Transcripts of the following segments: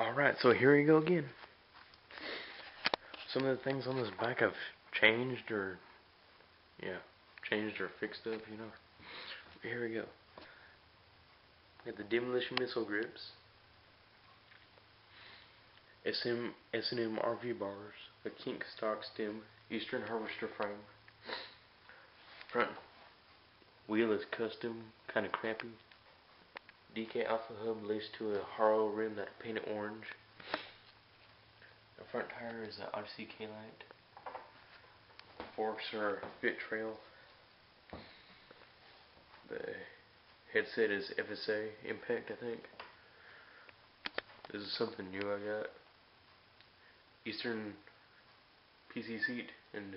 Alright, so here we go again. Some of the things on this bike I've changed or fixed up, you know. Here we go. Got the demolition missile grips. S&M RV bars, a kink stock stem, Eastern Harvester frame. Front wheel is custom, kinda crappy. DK Alpha hub laced to a Haro rim that I painted orange. The front tire is the Odyssey K-Lite. Forks are Fit Trail. The headset is FSA Impact, I think. This is something new I got. Eastern PC seat and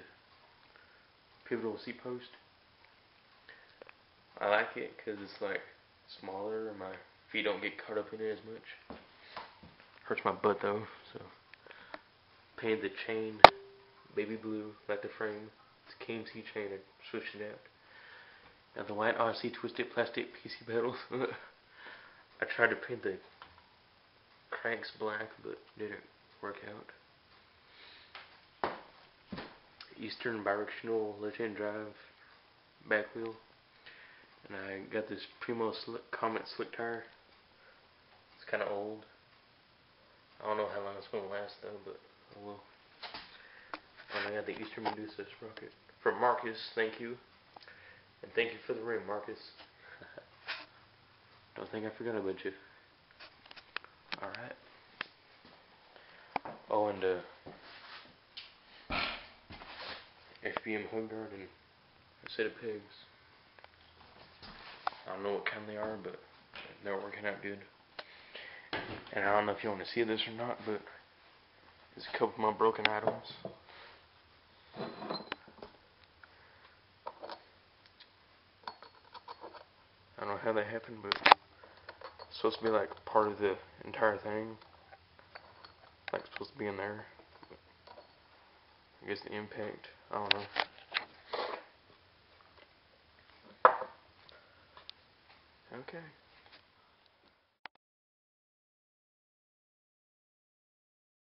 pivotal seat post. I like it because it's like smaller and my feet don't get caught up in it as much. Hurts my butt though, so. Painted the chain baby blue like the frame. It's a KMC chain, I switched it out. Now the white Odyssey twisted plastic PC pedals. I tried to paint the cranks black but didn't work out. Eastern bidirectional left-hand drive back wheel. And I got this Primo Comet slick tire. It's kinda old. I don't know how long it's gonna last though, but I will. And I got the Eastern Medusa sproket. From Marcus, thank you. And thank you for the ring, Marcus. Don't think I forgot about you. Alright. Oh, and FBM hood guard and a set of pigs. I don't know what kind they are, but they're working out good. And I don't know if you want to see this or not, but there's a couple of my broken items. I don't know how that happened, but it's supposed to be like part of the entire thing. Like it's supposed to be in there. But I guess the impact, I don't know. Okay.